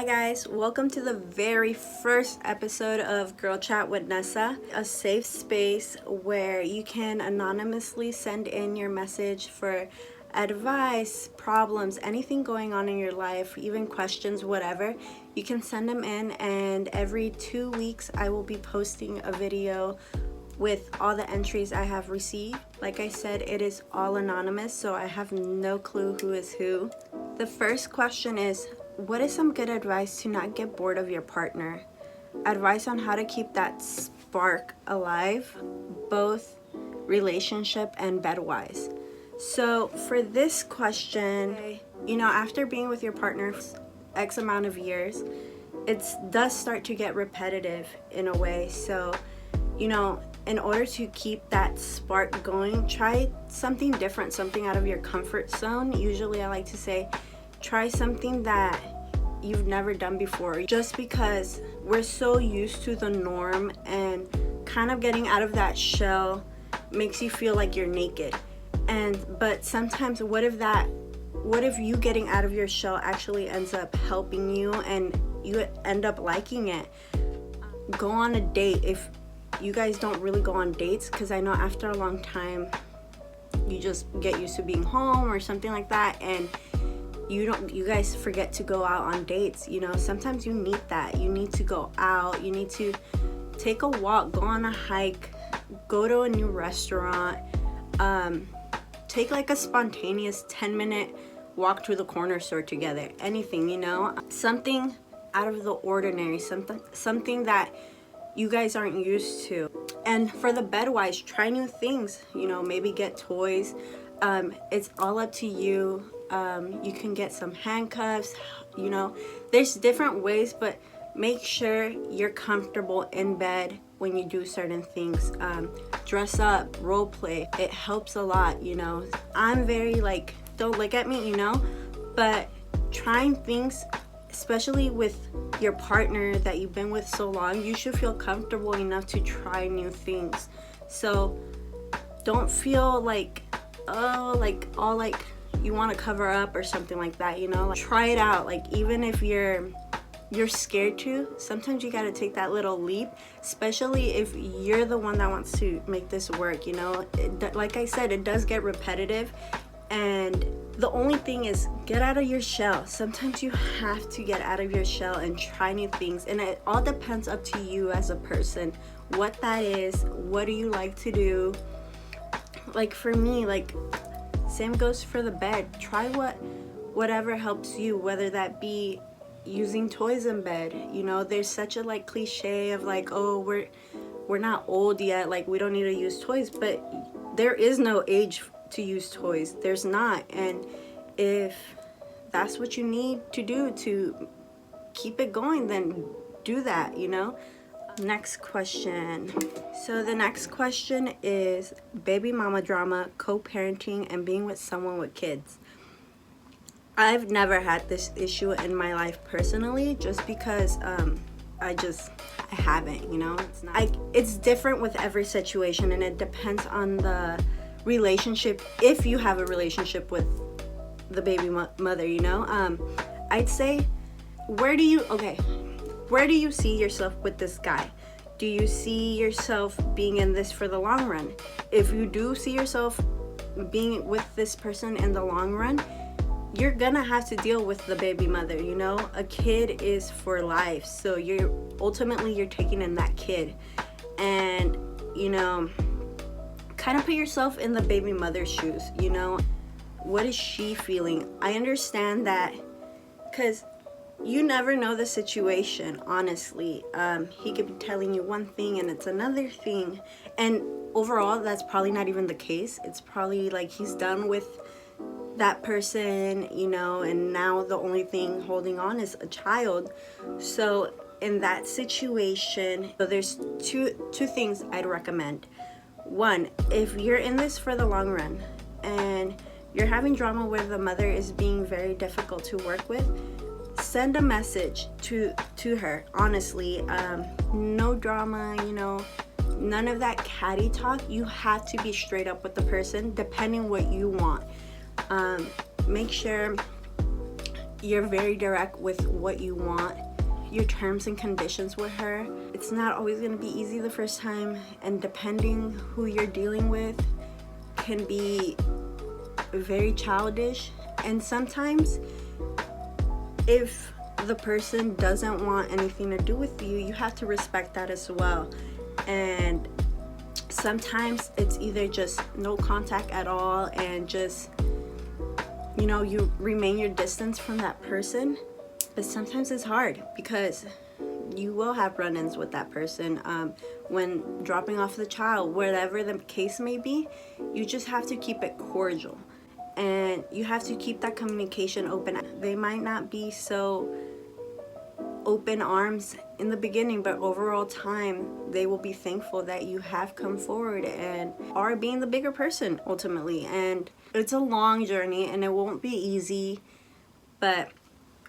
Hi guys, welcome to the very first episode of Girl Chat with Nessa, a safe space where you can anonymously send in your message for advice, problems, anything going on in your life, even questions, whatever. You can send them in, and every 2 weeks I will be posting a video with all the entries I have received. Like I said, it is all anonymous, so I have no clue who is who. The first question is, what is some good advice to not get bored of your partner? Advice on how to keep that spark alive, both relationship and bed-wise. So for this question, after being with your partner for X amount of years, it does start to get repetitive in a way. So, in order to keep that spark going, try something different, something out of your comfort zone. Usually I like to say, try something that you've never done before, just because we're so used to the norm, and kind of getting out of that shell makes you feel like you're naked. But sometimes what if you getting out of your shell actually ends up helping you and you end up liking it? Go on a date. If you guys don't really go on dates, because I know after a long time you just get used to being home or something like that, and you guys forget to go out on dates. Sometimes you need that. You need to go out, you need to take a walk, go on a hike, go to a new restaurant, take like a spontaneous 10-minute walk to the corner store together. Anything, something out of the ordinary, something that you guys aren't used to. And for the bed-wise, try new things, maybe get toys. It's all up to you. You can get some handcuffs, there's different ways, but make sure you're comfortable in bed when you do certain things. Dress up, role play, it helps a lot. I'm very don't look at me, but trying things, especially with your partner that you've been with so long, you should feel comfortable enough to try new things. So don't feel like you want to cover up or something like that. Try it out. Even if you're scared to, sometimes you got to take that little leap, especially if you're the one that wants to make this work. Like I said, it does get repetitive, and the only thing is, get out of your shell. Sometimes you have to get out of your shell and try new things, and it all depends up to you as a person, what that is. What do you like to do? For me, same goes for the bed. Try whatever helps you, whether that be using toys in bed. There's such a cliche of oh, we're not old yet, we don't need to use toys, but there is no age to use toys. There's not. And if that's what you need to do to keep it going, then do that. Next question. So the next question is baby mama drama, co-parenting, and being with someone with kids. I've never had this issue in my life personally, just because I haven't. It's different with every situation, and it depends on the relationship. If you have a relationship with the baby mother, I'd say, where do you see yourself with this guy? Do you see yourself being in this for the long run? If you do see yourself being with this person in the long run, you're gonna have to deal with the baby mother. A kid is for life, so you're taking in that kid, and kind of put yourself in the baby mother's shoes. What is she feeling? I understand that, because you never know the situation, honestly. He could be telling you one thing and it's another thing, and overall that's probably not even the case. It's probably he's done with that person, and now the only thing holding on is a child. So in that situation, there's two things I'd recommend. One, if you're in this for the long run and you're having drama where the mother is being very difficult to work with, send a message to her, honestly. No drama, none of that catty talk. You have to be straight up with the person, depending what you want. Make sure you're very direct with what you want, your terms and conditions with her. It's not always going to be easy the first time, and depending who you're dealing with can be very childish. And sometimes if the person doesn't want anything to do with you, you have to respect that as well. And sometimes it's either just no contact at all and just, you know, you remain your distance from that person. But sometimes it's hard because you will have run-ins with that person when dropping off the child, whatever the case may be. You just have to keep it cordial, and you have to keep that communication open. They might not be so open arms in the beginning, but overall time they will be thankful that you have come forward and are being the bigger person ultimately. And it's a long journey and it won't be easy, but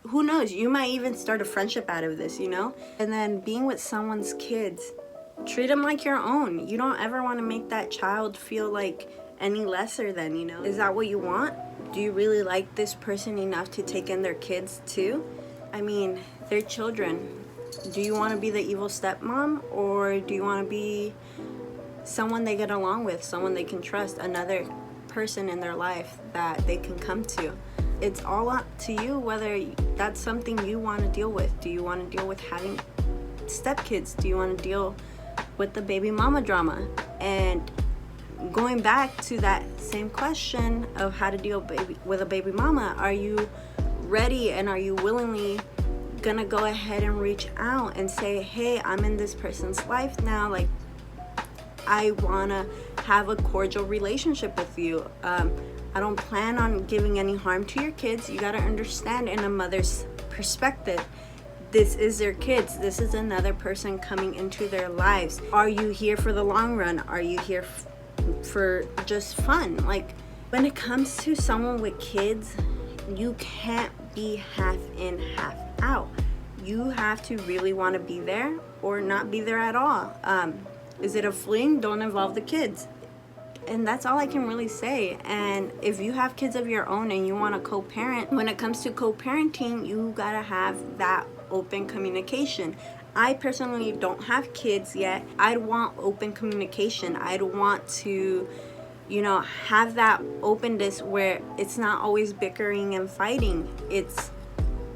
who knows, you might even start a friendship out of this, you know. And then being with someone's kids, treat them like your own. You don't ever want to make that child feel like any lesser than, you know. Is that what you want? Do you really like this person enough to take in their kids too? I mean, they're children. Do you want to be the evil stepmom, or do you want to be someone they get along with, someone they can trust, another person in their life that they can come to? It's all up to you whether that's something you want to deal with. Do you want to deal with having stepkids? Do you want to deal with the baby mama drama? And going back to that same question of how to deal with a baby mama, are you ready and are you willingly gonna go ahead and reach out and say, hey, I'm in this person's life now, like I wanna have a cordial relationship with you. I don't plan on giving any harm to your kids. You gotta understand, in a mother's perspective, this is their kids. This is another person coming into their lives. Are you here for the long run? Are you here for just fun? Like, when it comes to someone with kids, you can't be half in, half out. You have to really want to be there or not be there at all. Is it a fling? Don't involve the kids. And that's all I can really say. And if you have kids of your own and you want to co-parent, when it comes to co-parenting, you gotta have that open communication. I personally don't have kids yet. I'd want open communication. I'd want to, you know, have that openness where it's not always bickering and fighting. It's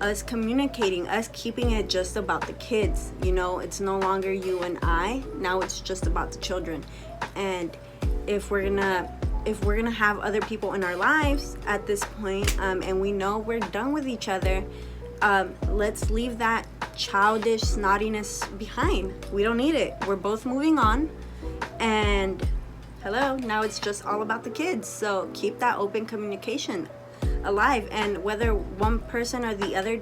us communicating, us keeping it just about the kids. You know, it's no longer you and I. Now it's just about the children. And if we're gonna have other people in our lives at this point, and we know we're done with each other, let's leave that childish snottiness behind. We don't need it. We're both moving on, and hello, now it's just all about the kids. So keep that open communication alive. And whether one person or the other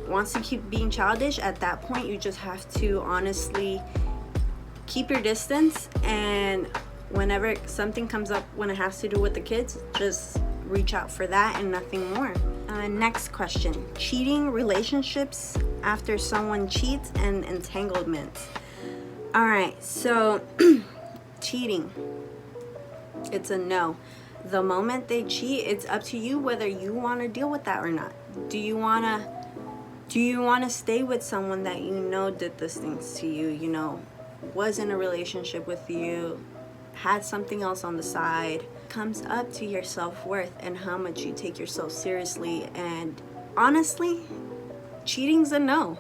wants to keep being childish, at that point you just have to honestly keep your distance, and whenever something comes up when it has to do with the kids, just reach out for that and nothing more. Next question: cheating, relationships after someone cheats, and entanglements. All right, so cheating, it's a no. The moment they cheat, it's up to you whether you want to deal with that or not. Do you want to stay with someone that you know did these things to you, you know, was in a relationship with you, had something else on the side? Comes up to your self-worth and how much you take yourself seriously. And honestly, cheating's a no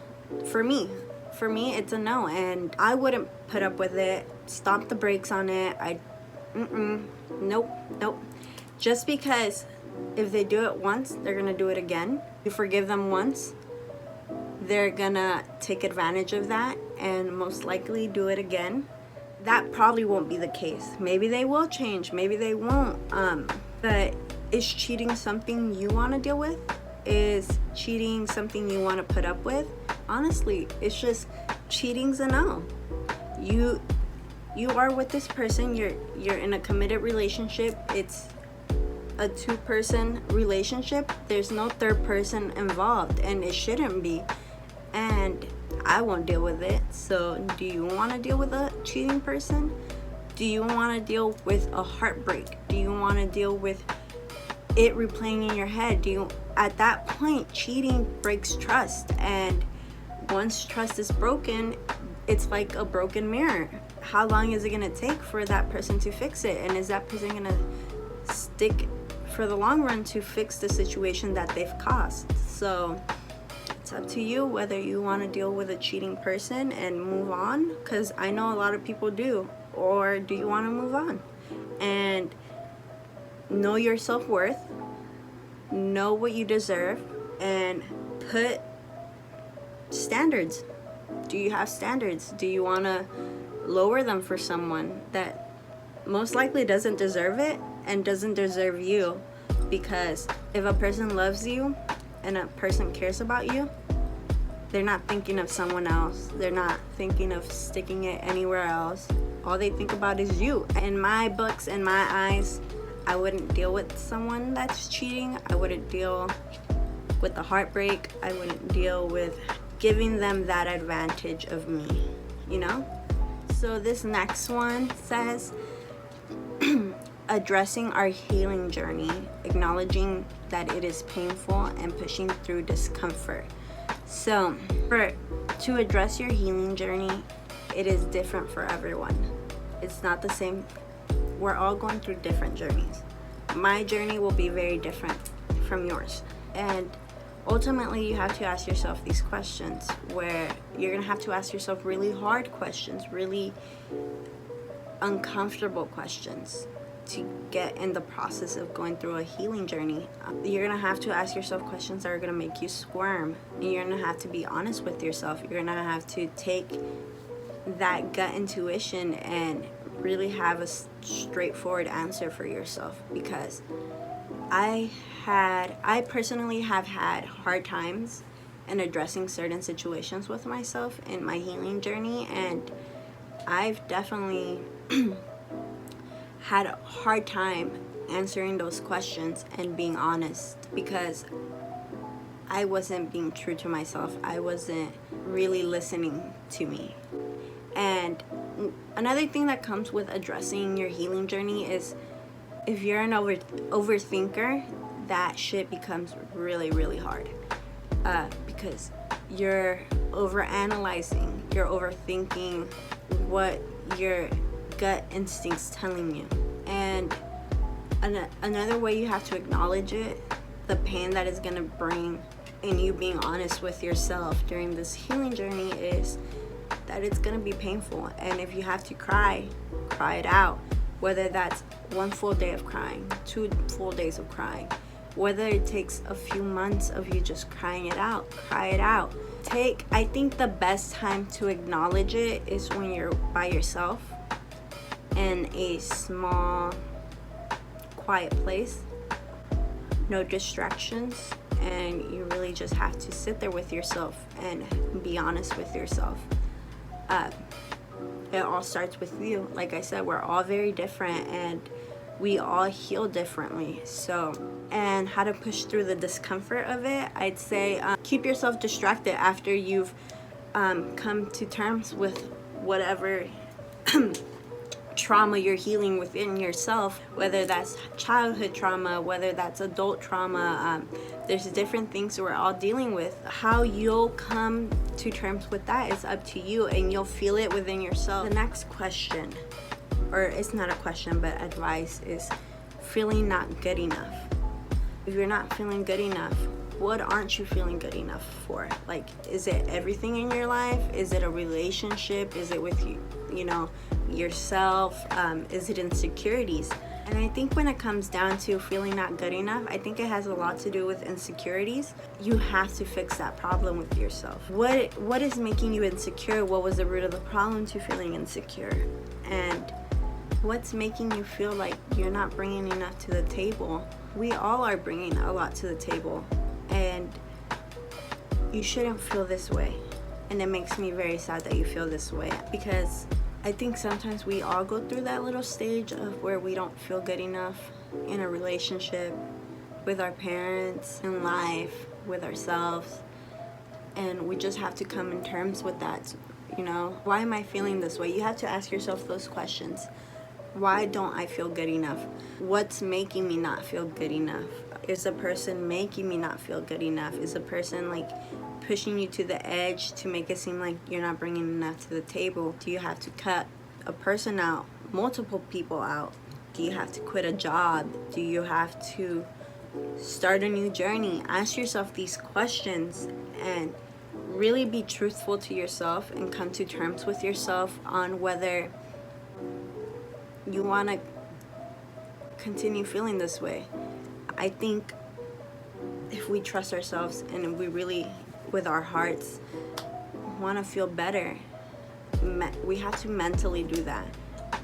for me. For me, it's a no, and I wouldn't put up with it. Stomp the brakes on it. Nope. Just because if they do it once, they're gonna do it again. You forgive them once, they're gonna take advantage of that and most likely do it again. That probably won't be the case. Maybe they will change, maybe they won't. But is cheating something you want to deal with? Is cheating something you want to put up with? Honestly, it's just, cheating's a no. You are with this person, you're in a committed relationship. It's a two-person relationship. There's no third person involved, and it shouldn't be. And I won't deal with it. So do you want to deal with a cheating person? Do you want to deal with a heartbreak? Do you want to deal with it replaying in your head. At that point, cheating breaks trust, and once trust is broken, it's like a broken mirror. How long is it going to take for that person to fix it? And is that person going to stick for the long run to fix the situation that they've caused? So it's up to you whether you want to deal with a cheating person and move on, because I know a lot of people do. Or do you want to move on and know your self-worth, know what you deserve, and put standards. Do you have standards? Do you want to lower them for someone that most likely doesn't deserve it and doesn't deserve you? Because if a person loves you and a person cares about you, they're not thinking of someone else. They're not thinking of sticking it anywhere else. All they think about is you. In my books, in my eyes, I wouldn't deal with someone that's cheating. I wouldn't deal with the heartbreak. I wouldn't deal with giving them that advantage of me, you know? So this next one says, addressing our healing journey, acknowledging that it is painful and pushing through discomfort. So to address your healing journey, it is different for everyone. It's not the same. We're all going through different journeys. My journey will be very different from yours. And ultimately, you have to ask yourself these questions, where you're going to have to ask yourself really hard questions, really uncomfortable questions to get in the process of going through a healing journey. You're going to have to ask yourself questions that are going to make you squirm. And you're going to have to be honest with yourself. You're going to have to take that gut intuition and really have a straightforward answer for yourself. Because I personally have had hard times in addressing certain situations with myself in my healing journey, and I've definitely had a hard time answering those questions and being honest, because I wasn't being true to myself. I wasn't really listening to me. And another thing that comes with addressing your healing journey is, if you're an overthinker, that shit becomes really, really hard. Because you're overanalyzing, you're overthinking what your gut instinct's telling you. And another way you have to acknowledge it, the pain that it's gonna bring in you being honest with yourself during this healing journey, is that it's gonna be painful. And if you have to cry it out. Whether that's one full day of crying, 2 full days of crying, whether it takes a few months of you just crying it out, cry it out. I think the best time to acknowledge it is when you're by yourself in a small, quiet place, no distractions, and you really just have to sit there with yourself and be honest with yourself. It all starts with you. Like I said, we're all very different and we all heal differently. So, and how to push through the discomfort of it, I'd say keep yourself distracted after you've come to terms with whatever trauma you're healing within yourself, whether that's childhood trauma, whether that's adult trauma. There's different things we're all dealing with. How you'll come to terms with that is up to you, and you'll feel it within yourself. The next question, or it's not a question but advice, is feeling not good enough. If you're not feeling good enough, what aren't you feeling good enough for? Like, is it everything in your life? Is it a relationship? Is it with you know, yourself? Is it insecurities? And I think when it comes down to feeling not good enough, I think it has a lot to do with insecurities. You have to fix that problem with yourself. What is making you insecure? What was the root of the problem to feeling insecure? And what's making you feel like you're not bringing enough to the table? We all are bringing a lot to the table, and you shouldn't feel this way. And it makes me very sad that you feel this way, because I think sometimes we all go through that little stage of where we don't feel good enough in a relationship, with our parents, in life, with ourselves, and we just have to come in terms with that. You know, why am I feeling this way? You have to ask yourself those questions. Why don't I feel good enough? What's making me not feel good enough? Is a person making me not feel good enough? Is a person like pushing you to the edge to make it seem like you're not bringing enough to the table? Do you have to cut a person out, multiple people out? Do you have to quit a job? Do you have to start a new journey? Ask yourself these questions and really be truthful to yourself and come to terms with yourself on whether you want to continue feeling this way. I think if we trust ourselves and we really, with our hearts, want to feel better, we have to mentally do that.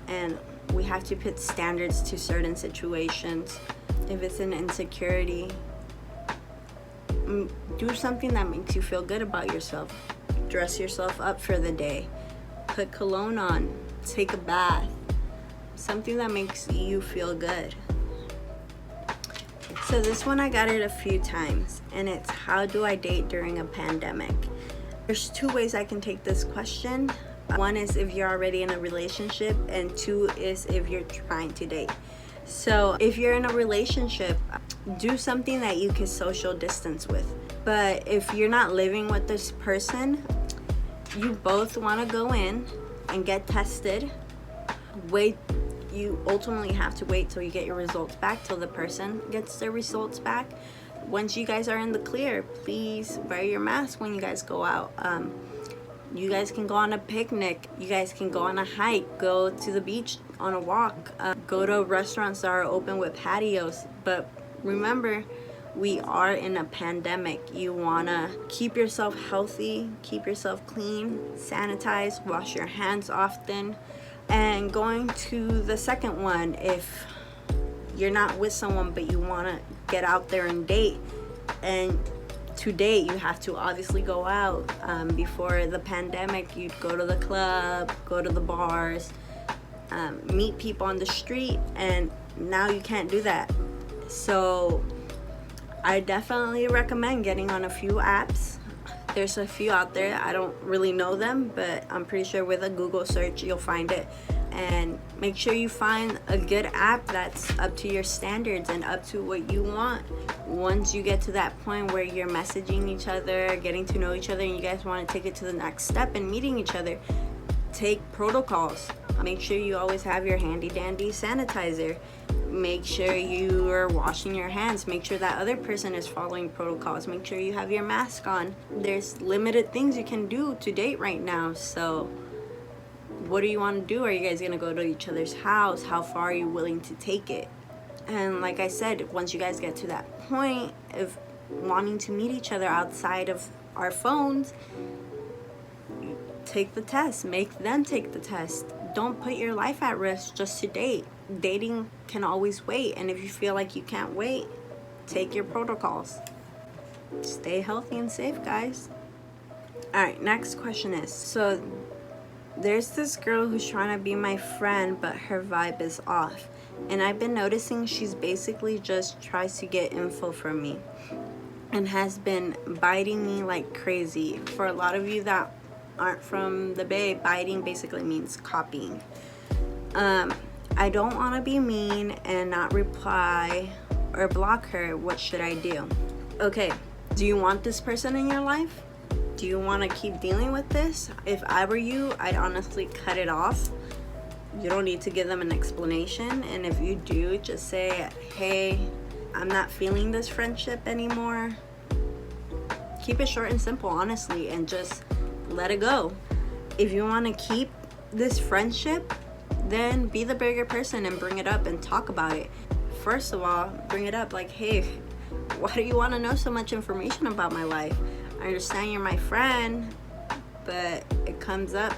And we have to put standards to certain situations. If it's an insecurity, do something that makes you feel good about yourself. Dress yourself up for the day. Put cologne on. Take a bath. Something that makes you feel good. So this one I got it a few times, and it's, how do I date during a pandemic? There's two ways I can take this question. One is if you're already in a relationship, and two is if you're trying to date. So if you're in a relationship, do something that you can social distance with. But if you're not living with this person, you both want to go in and get tested. You ultimately have to wait till you get your results back, till the person gets their results back. Once you guys are in the clear, please wear your mask when you guys go out. You guys can go on a picnic. You guys can go on a hike, go to the beach on a walk, go to restaurants that are open with patios. But remember, we are in a pandemic. You want to keep yourself healthy, keep yourself clean, sanitize, wash your hands often. And going to the second one, if you're not with someone but you want to get out there and date, and to date you have to obviously go out. Before the pandemic, you'd go to the club, go to the bars, meet people on the street, and now you can't do that. So I definitely recommend getting on a few apps. There's a few out there. I don't really know them, but I'm pretty sure with a Google search you'll find it. And make sure you find a good app that's up to your standards and up to what you want. Once you get to that point where you're messaging each other, getting to know each other, and you guys want to take it to the next step and meeting each other, take protocols. Make sure you always have your handy dandy sanitizer. Make sure you are washing your hands. Make sure that other person is following protocols. Make sure you have your mask on. There's limited things you can do to date right now. So what do you want to do? Are you guys going to go to each other's house? How far are you willing to take it? And like I said, once you guys get to that point of wanting to meet each other outside of our phones, take the test. Make them take the test. Don't put your life at risk just to date. Dating can always wait, and if you feel like you can't wait, take your protocols. Stay healthy and safe, guys. Alright, next question is, so there's this girl who's trying to be my friend, but her vibe is off, and I've been noticing she's basically just tries to get info from me and has been biting me like crazy. For a lot of you that aren't from the Bay, biting basically means copying. I don't want to be mean and not reply or block her. What should I do? Okay, do you want this person in your life? Do you want to keep dealing with this? If I were you, I'd honestly cut it off. You don't need to give them an explanation. And if you do, just say, hey, I'm not feeling this friendship anymore. Keep it short and simple, honestly, and just let it go. If you want to keep this friendship, then be the bigger person and bring it up and talk about it. First of all, bring it up like, hey, why do you want to know so much information about my life? I understand you're my friend, but it comes up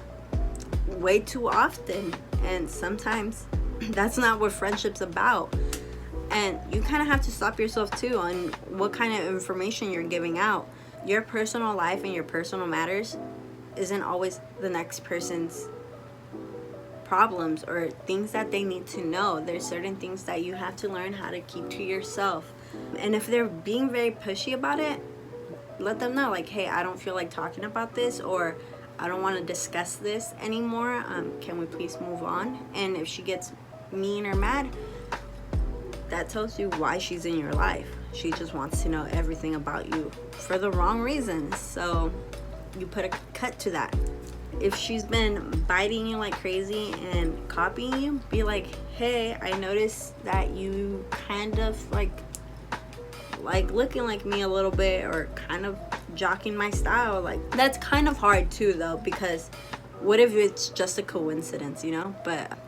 way too often, and sometimes that's not what friendship's about. And you kind of have to stop yourself too on what kind of information you're giving out. Your personal life and your personal matters isn't always the next person's problems or things that they need to know. There's certain things that you have to learn how to keep to yourself. And if they're being very pushy about it, let them know, like, hey, I don't feel like talking about this, or I don't want to discuss this anymore. Can we please move on? And if she gets mean or mad, that tells you why she's in your life. She just wants to know everything about you for the wrong reasons. So you put a cut to that. If she's been biting you like crazy and copying you, be like, hey, I noticed that you kind of like looking like me a little bit, or kind of jocking my style. Like, that's kind of hard too though, because what if it's just a coincidence, you know? But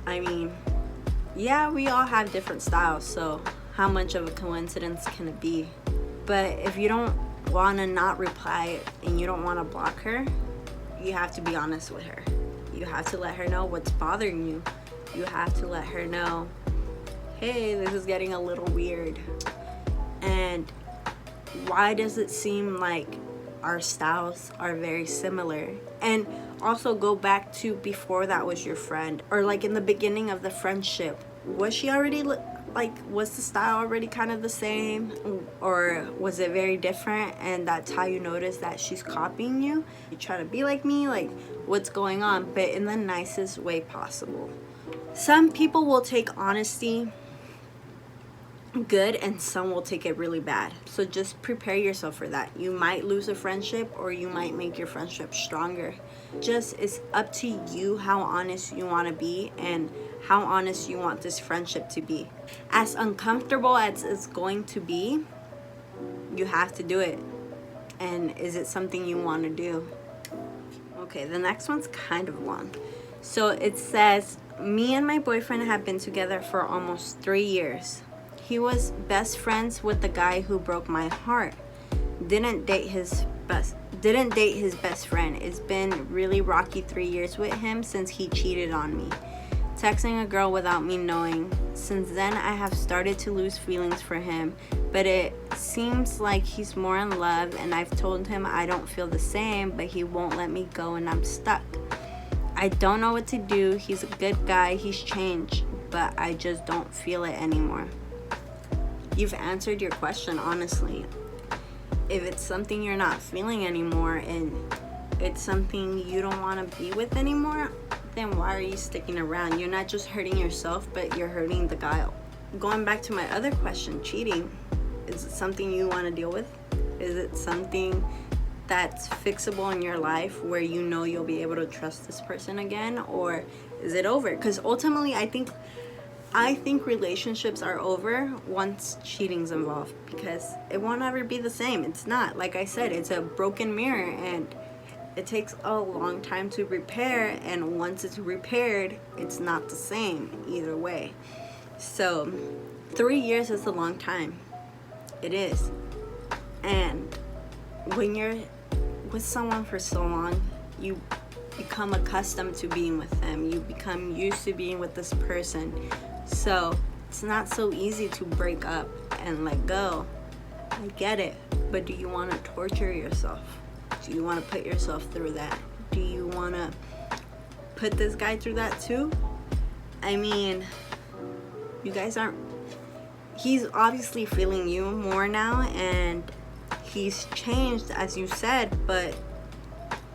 I mean, yeah, we all have different styles, so how much of a coincidence can it be? But if you don't want to not reply and you don't want to block her, you have to be honest with her. You have to let her know what's bothering you. You have to let her know, hey, this is getting a little weird. And why does it seem like our styles are very similar? And also go back to before that was your friend, or like in the beginning of the friendship. Was she already was the style already kind of the same, or was it very different and that's how you notice that she's copying you? You try to be like me, like what's going on, but in the nicest way possible. Some people will take honesty good and some will take it really bad, so just prepare yourself for that. You might lose a friendship or you might make your friendship stronger. Just, it's up to you how honest you want to be and how honest you want this friendship to be. As uncomfortable as it's going to be, you have to do it. And is it something you want to do? Okay, the next one's kind of long. So it says, me and my boyfriend have been together for almost 3 years. He was best friends with the guy who broke my heart. Didn't date his best friend. It's been really rocky 3 years with him since he cheated on me, texting a girl without me knowing. Since then, I have started to lose feelings for him, but it seems like he's more in love, and I've told him I don't feel the same, but he won't let me go and I'm stuck. I don't know what to do. He's a good guy. He's changed, but I just don't feel it anymore. You've answered your question, honestly. If it's something you're not feeling anymore and it's something you don't want to be with anymore, then why are you sticking around? You're not just hurting yourself, but you're hurting the guy. Going back to my other question, cheating, is it something you want to deal with? Is it something that's fixable in your life where you know you'll be able to trust this person again, or is it over? Because ultimately, I think relationships are over once cheating's involved, because it won't ever be the same. It's not. Like I said, it's a broken mirror and it takes a long time to repair, and once it's repaired, it's not the same either way. So 3 years is a long time. It is. And when you're with someone for so long, you become accustomed to being with them. You become used to being with this person. So it's not so easy to break up and let go. I get it, but do you want to torture yourself? Do you want to put yourself through that? Do you want to put this guy through that too? I mean, you guys aren't... He's obviously feeling you more now, and he's changed, as you said, but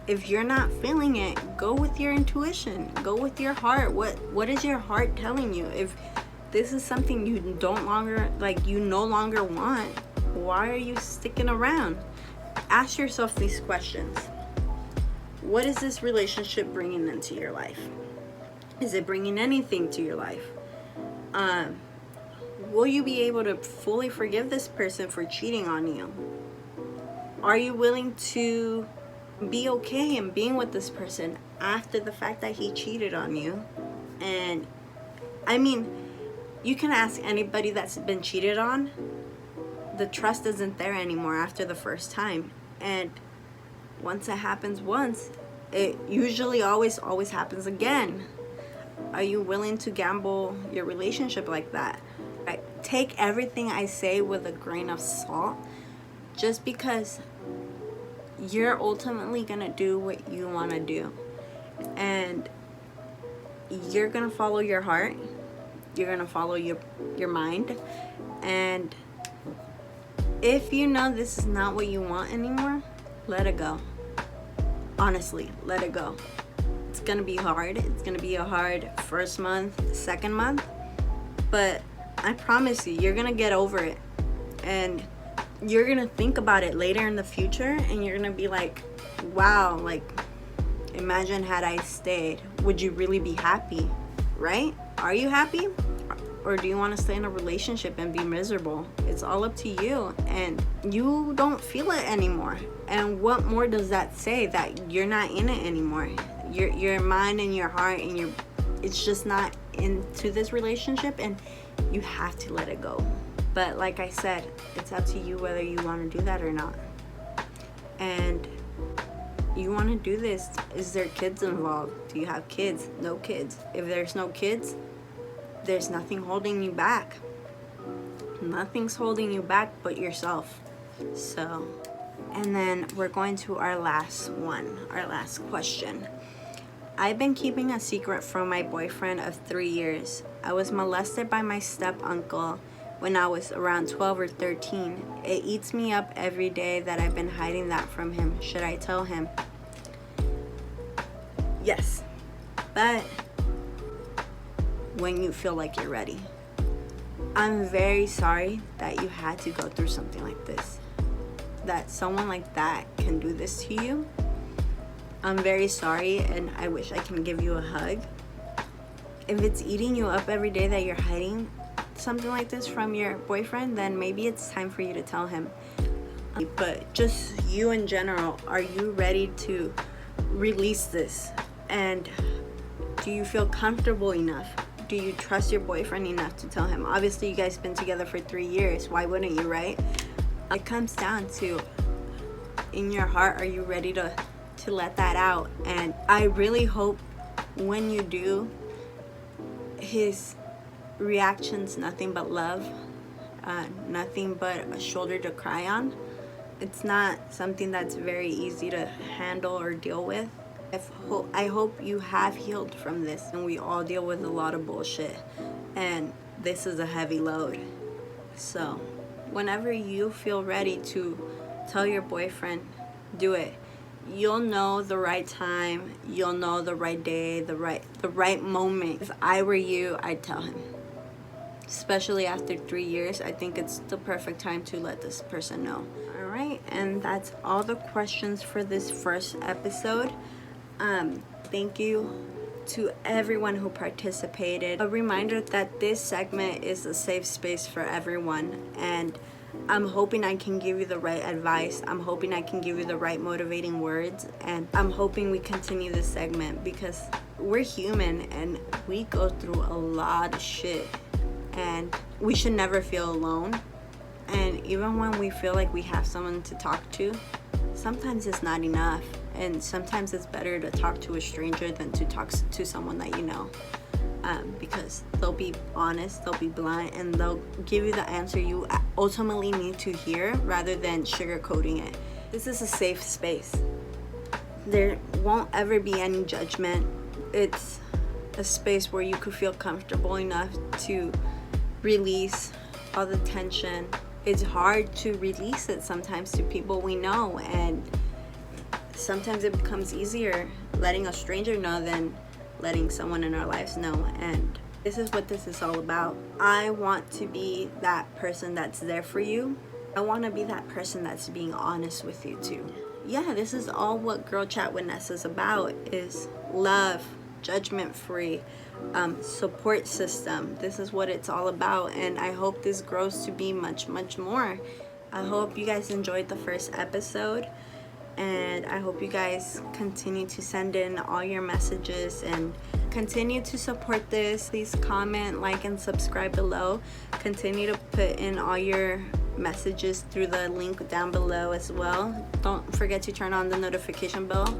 if you're not feeling it, go with your intuition. Go with your heart. What is your heart telling you? If this is something you no longer want, why are you sticking around? Ask yourself these questions. What is this relationship bringing into your life? Is it bringing anything to your life? Will you be able to fully forgive this person for cheating on you? Are you willing to be okay in being with this person after the fact that he cheated on you? And I mean, you can ask anybody that's been cheated on. The trust isn't there anymore after the first time, and once it happens once, it usually always happens again. Are you willing to gamble your relationship like that? Right? Take everything I say with a grain of salt, just because you're ultimately gonna do what you want to do, and you're gonna follow your heart, you're gonna follow your mind, and if you know this is not what you want anymore, let it go. Honestly, let it go. it's gonna be hard. It's gonna be a hard first month, second month, but I promise you, you're gonna get over it. And you're gonna think about it later in the future, and you're gonna be like, wow, like, imagine had I stayed. Would you really be happy, right? Are you happy? Or do you want to stay in a relationship and be miserable? It's all up to you, and you don't feel it anymore. And what more does that say? That you're not in it anymore. Your mind and your heart and it's just not into this relationship, and you have to let it go. But like I said, it's up to you whether you want to do that or not. And you want to do this. Is there kids involved? Do you have kids? No kids. If there's no kids, there's nothing holding you back. Nothing's holding you back but yourself. So, and then we're going to our last question. I've been keeping a secret from my boyfriend of 3 years. I was molested by my step uncle when I was around 12 or 13. It eats me up every day that I've been hiding that from him. Should I tell him? Yes, but when you feel like you're ready. I'm very sorry that you had to go through something like this, that someone like that can do this to you. I'm very sorry, and I wish I can give you a hug. If it's eating you up every day that you're hiding something like this from your boyfriend, then maybe it's time for you to tell him. But just you in general, are you ready to release this? And do you feel comfortable enough? Do you trust your boyfriend enough to tell him? Obviously, you guys have been together for 3 years. Why wouldn't you, right? It comes down to, in your heart, are you ready to let that out? And I really hope when you do, his reaction's nothing but love, nothing but a shoulder to cry on. It's not something that's very easy to handle or deal with. I hope you have healed from this, and we all deal with a lot of bullshit, and this is a heavy load. So whenever you feel ready to tell your boyfriend, do it. You'll know the right time, you'll know the right day, the right moment. If I were you, I'd tell him. Especially after 3 years, I think it's the perfect time to let this person know. All right, and that's all the questions for this first episode. Thank you to everyone who participated. A reminder that this segment is a safe space for everyone, and I'm hoping I can give you the right advice. I'm hoping I can give you the right motivating words, and I'm hoping we continue this segment because we're human and we go through a lot of shit, and we should never feel alone. And even when we feel like we have someone to talk to, sometimes it's not enough, and sometimes it's better to talk to a stranger than to talk to someone that you know, because they'll be honest, they'll be blunt, and they'll give you the answer you ultimately need to hear rather than sugarcoating it. This is a safe space. There won't ever be any judgment. It's a space where you could feel comfortable enough to release all the tension. It's hard to release it sometimes to people we know, and sometimes it becomes easier letting a stranger know than letting someone in our lives know. And this is what this is all about. I want to be that person that's there for you. I want to be that person that's being honest with you too. Yeah, this is all what Girl Chat with Nessa is about, is love, judgment free, support system. This is what it's all about, and I hope this grows to be much more. I hope you guys enjoyed the first episode, and I hope you guys continue to send in all your messages and continue to support this. Please comment, like, and subscribe below. Continue to put in all your messages through the link down below as well. Don't forget to turn on the notification bell.